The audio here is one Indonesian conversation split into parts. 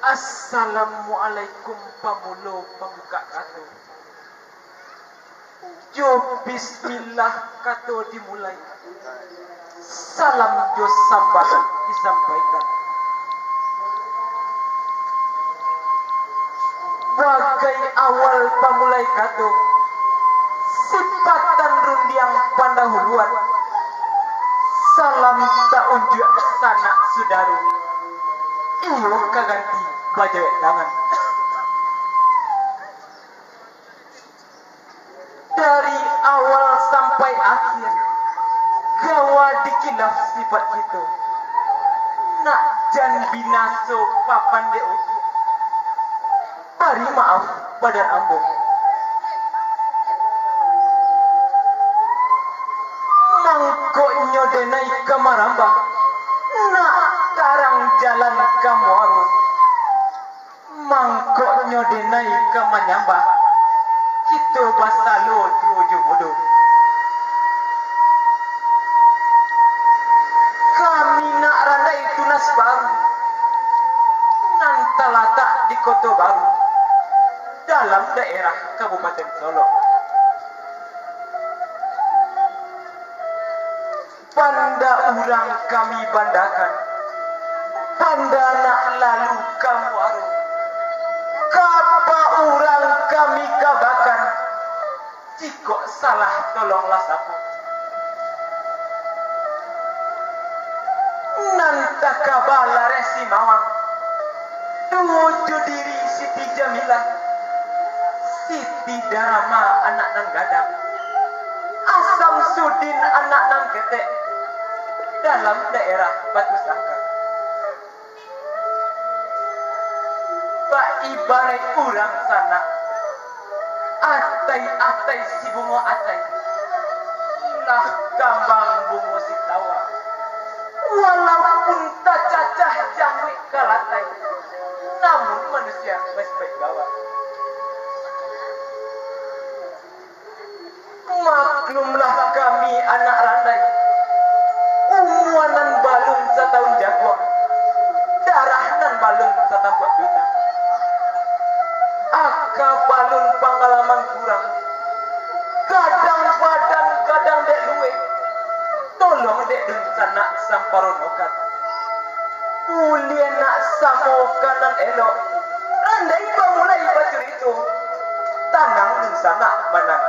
Assalamualaikum pamulo pamuka kato. Jo bismillah kato dimulai. Salam jo sambah disampaikan. Bagai awal pamulai kato, sipatan rundiang pandahuluan. Salam tak unjuk sanak sudaru. Iyo kaganti bajawek tangan. Dari awal sampai akhir, gawa dikilaf sifat kita. Nak jan binaso papan deo. Bari maaf badan ambo. Mangkoknya denai kamaramba. Nak tarang jalan kamu arus. Mangkoknya denai kamanyamba. Kita basalo tuju bodoh. Kami nak randai tunas baru. Nan talatak di Kota Baru. Dalam daerah Kabupaten Solo. Panda urang kami bandakan. Panda nak lalu kamu aru. Kapa urang kami kabakan. Jika salah tolonglah sapu. Nanta kabala resi mawang. Tujuh diri Siti Jamilah. Siti Darama anak nang gadang. Asam Sudin anak nang ketek. Dalam daerah Batu Sangkar. Pak ibarat urang sana. Atai-atai si bungo atai. Lah kambang bungo si tawa. Walaupun tak cacah jangwik kalatai. Namun manusia baik-baik gawa. Maklumlah kami anak randai. Umuanan balung setahun jaguar. Darah nan balung setahun bina. Aka balung pengalaman kurang. Kadang badan kadang dek luwe. Tolong dek dun sanak samparonokan. Ulien nak samo kanan elok. Randai pemulai bacur itu. Tanang dun sanak manang.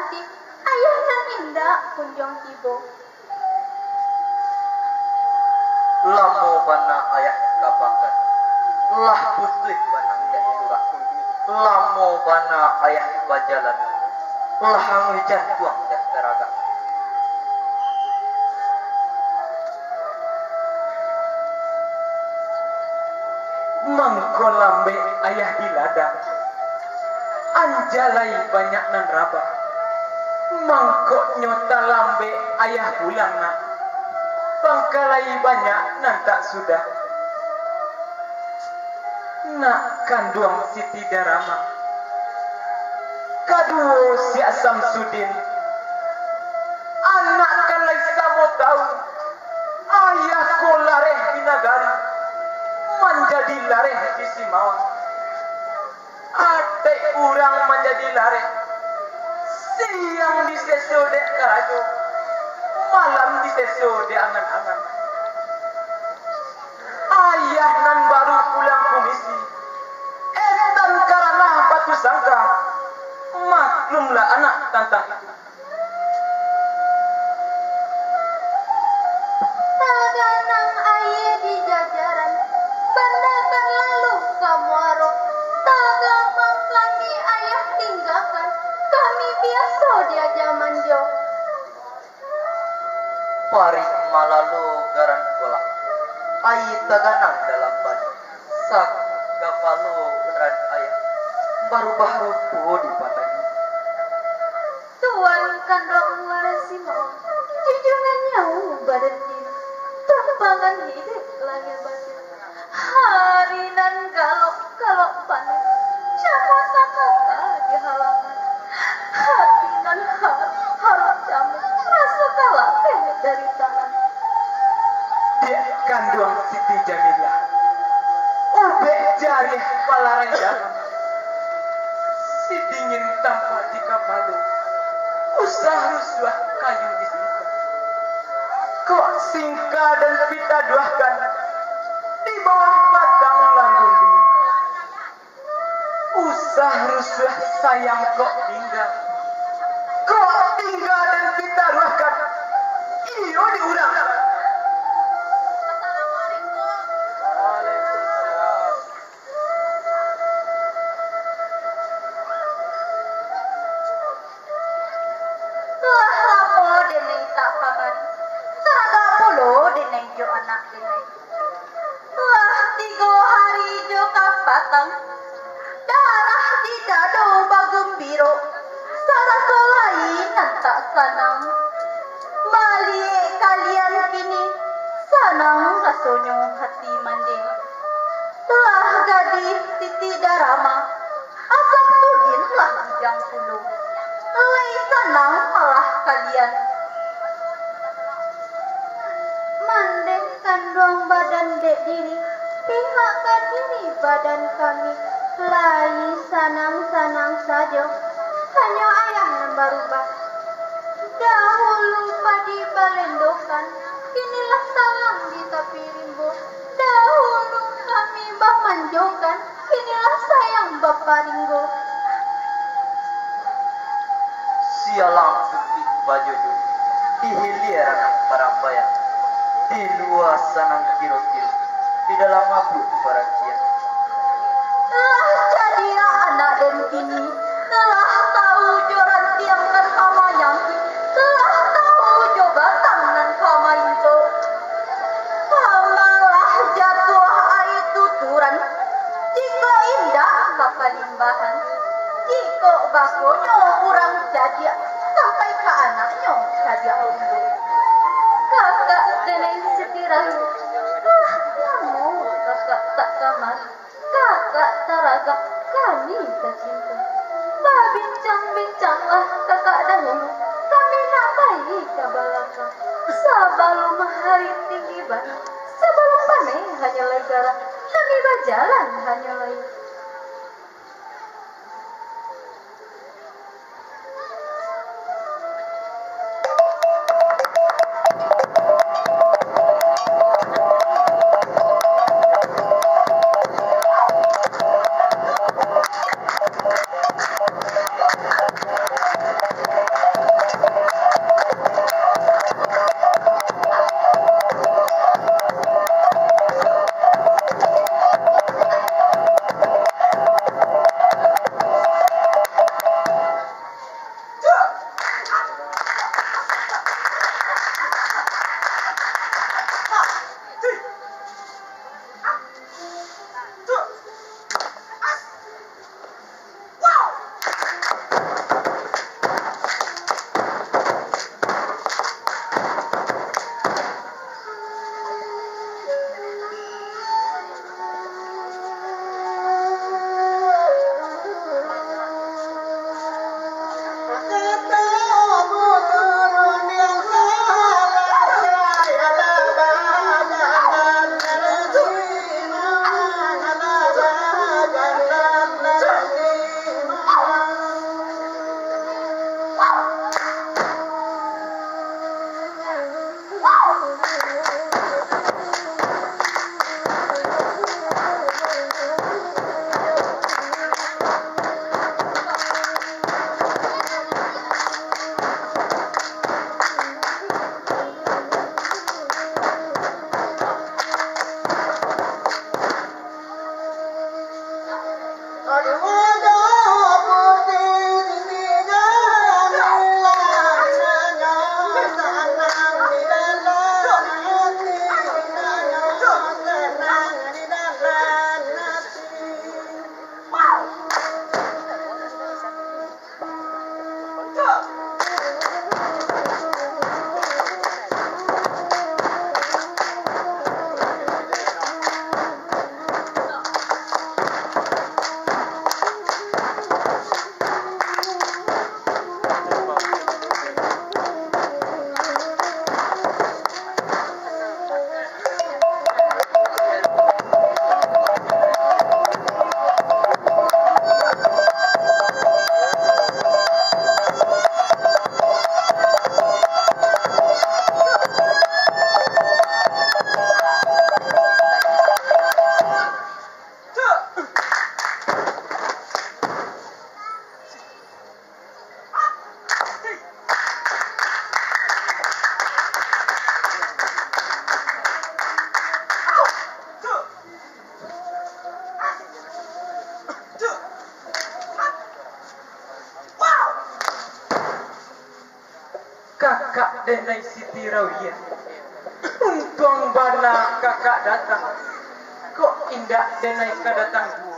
hati ayah nan indah kunjung tibo. Lamo bana ayah kabakan, lah putih banang dek surak. Lamo bana ayah bajalan, lah hujan tuang dek teraga. Mangko lambe ayah di ladang, anjalai banyak nan raba. Mangko nyota lambe ayah pulang nak, pangkalai banyak nan tak sudah. Nak kanduang Siti Darama, kaduo Siak Samsudin, anak kan lai samo tahu, ayah ko lareh di nagari, menjadi lareh di Simawa. Adik urang menjadi lareh, siang di seso dek karajo, malam di seso dek angan-angan. Ayah nan baru pulang komisi, etan karena batu sangka, maklumlah anak tantang itu. Taganang ayah di jajaran, bandakan lalu kamu arok. Tagamang kami ayah tinggalkan, kami biasa dia zaman jo. Pari malalu garan kolak, ayi taganang dalam banyak. Sak gapalu beneran ayah, baru-baru po di pandangi. Tuan kandang Simau, junjungan nyawa badan diri, tempangan hidup langit batin. Hari nan galok panen, siapa kata di halaman. Hati nan harap jamu, rasa kalah pendek dari tangan. Dek kanduang Siti Jamila, ubek jari palarai dalam, si dingin tampak di kapalu, usah rusuh kayu di singka. Kok singka dan pita duahkan di bawah batang langgundi. Usah rusuh sayang kok tinggal, kok tinggal dan pita duahkan. Iyo diurang. Darah di dado bagembiro, sarasolain tak sanang. Malie kalian kini sanang rasonyo hati manding. Lah gadis Siti Darama, asap sudin lah bujang puluh. Lei sanang malah kalian. Mandek kandung badan dek diri, pihak diri badan kami. Lai sanang-sanang saja, hanya ayah yang berubah. Dahulu padi balendokan, kinilah salang di tepi rimbo. Dahulu kami bah manjokan, kinilah sayang bapak ringgo. Sialang putih baju di hilir Parabayan, di luar sanang kiro-kiro, di dalam mabuk para kian. Telah jadilah anak dan kini, telah tahu joran tiang dan kama nyangki, telah tahu jo batang dan kama itu. Kamalah jatuh air tuturan, jika indah kapalimbahan, jika bakonyo kurang jadi sampai ke anaknya jadi umur. Kakak deneng setirahi, namu kakak tak kamar. Kakak taraga kami tercinta. Bincang-bincanglah kakak dahulu, kami nak baik kabalaka. Sebelum hari tinggi ban, sebelum panen hanya legara, kami berjalan hanya lagi. Kakak Denai Siti Rawiya. Untung bana kakak datang. Kok indah Denai kadatang bu.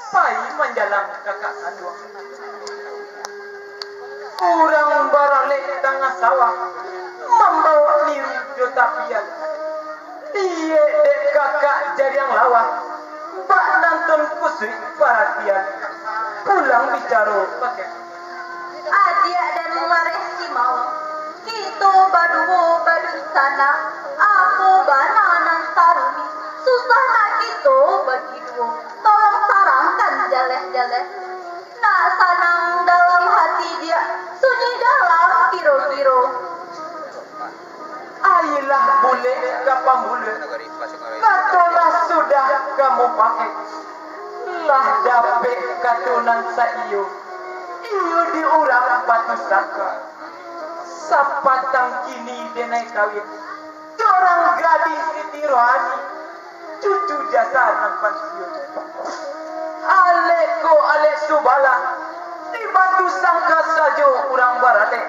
Pai menjalang kakak aduang. Kurang baralek tengah sawah. Membawa niru jotapian. Dia dek kakak jadi yang lawak. Bak nonton kusui perhatian. Pulang bicara pakai. Adia dan Maresi mau Kito baduo badun sana Aku bananan taruni Susah nak kito bagi duo Tolong sarangkan jaleh-jaleh Nak sanang dalam hati dia Sunyi dalam kiro-kiro Ayolah boleh kapang mula. Katolah sudah kamu pakai. Lah dapet katunan saiyo. Iyo diurang batu saka. Sapatang kini denai kawin. Dorang gadis Siti Rohani. Cucu jasa nang pensiun. Aleko alek subala. Di batu sangka sajo urang barale.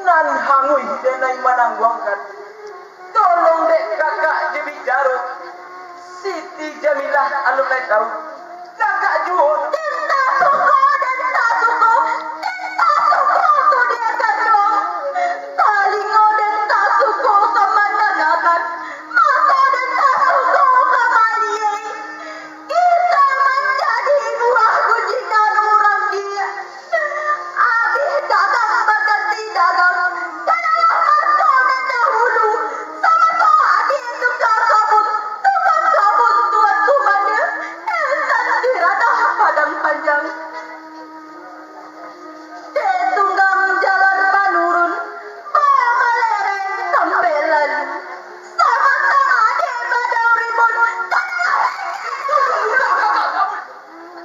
Nan hangui denai manangguangkan. Tolong dek kakak jebi jaro. Siti Jamilah alumni tahu. Kakak juhun. Dinta suko tu dia kandung Kalingo dinta suko kemananakan Mako dinta suko kemaliyai Kita menjadi buah kunjingan orang dia Abih dagang berganti dagang Kenapa kau dan dahulu Sama kau adik tukang kabut tuan kumanda Entan diradah padang panjang Tunggang jalan panurun Pamelereng sampai lalu Sama-sama adik badau ribut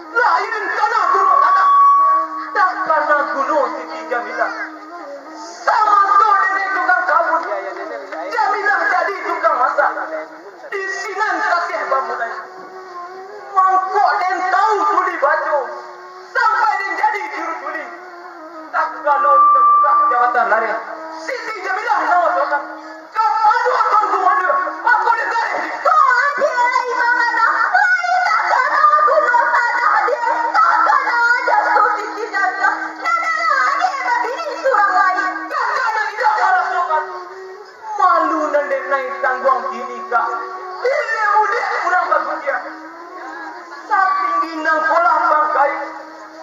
Lain karena gunung tanah. Tak karena gunung Siti Jamilah. Sama tu nenek tukang kabut. Jamilah jadi tukang masak. Di sinan kasih bangunan. Mangkok dan tahu tuli baju. Sampai dia jadi juru tuli. Tak kalau terbuka jawatan lari. Siti Jamilah nama seorang. Kapadu akan kumanda. Aku negara. Kau adik lagi mengana Lain tak kena gunung tanah dia Tak kena aja Siti Jamilah Nadalah adik berbini surang lain Kakak dan tidak malah sokat. Malu nandek naik tangguang kini kak. Ini muda kurang bagus dia. Saking nang kolah bangkai.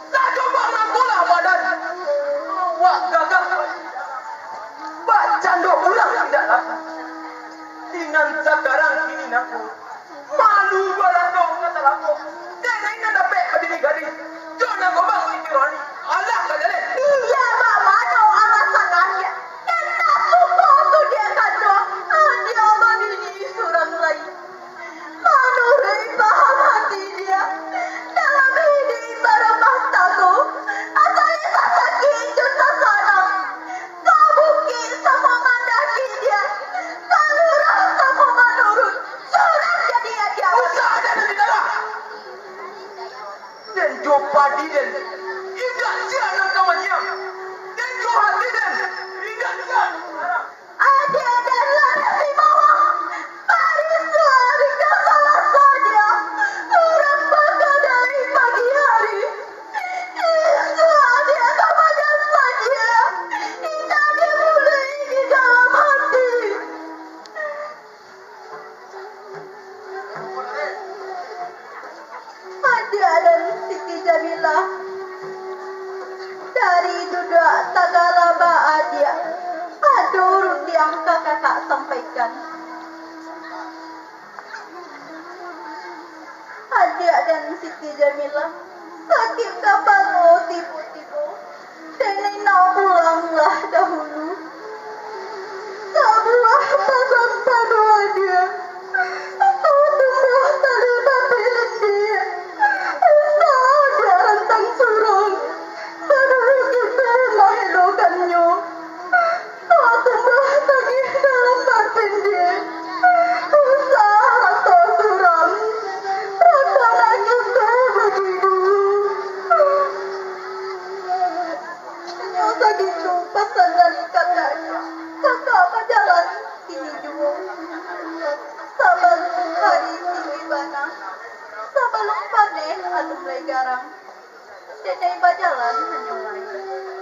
Tak coba nang kolah badan. Awak gagak. Bak candok ulang tidak laku. Dengan sekarang kini naku. Malu balato kata laku. Jangan ingat dapat berdiri gadis. Jangan gobang Siti Rohani. Allah kadale. Iya mak mano alasan dia Dinta suko tu dia kandung Dia berbini surang lain Manuri paham hati dia Dalam hidup berumah tagu Asal isa sakit juta sanam Kau bukit sama mandaki dia Kalau rasa mau menurut Surang jadi dia Usah ada di dalam. dan jo padi dan indah jana kawannya dan jo hati dan indah jana Adia dan Laras di bawah. Pariswari ke salah saja. Orang bangga dari pagi hari. Isu Adia kepada saja. Indah dimulai di dalam hati. Adia dan Siti Jamila dari Duda Tagalaba Adia. Aduh, yang kakak sampaikan. Adia dan Siti Jamila sakit kapan tiba-tiba. Nenek nak pulanglah dahulu. Sebuah pasang padu Adia. Tumbah tali papilin dia. Saja rantang surung. Baru kita mengelokannya. Tumbah lagi dalam batin dia. Usaha rasa suram. Rasa lagi begitu. Nyasa gitu pesan dari kakaknya. Kakak berjalan ini juga. Sabar hari tinggi bana. Sebelum panen adu mulai garang. Nenek berjalan menyulai.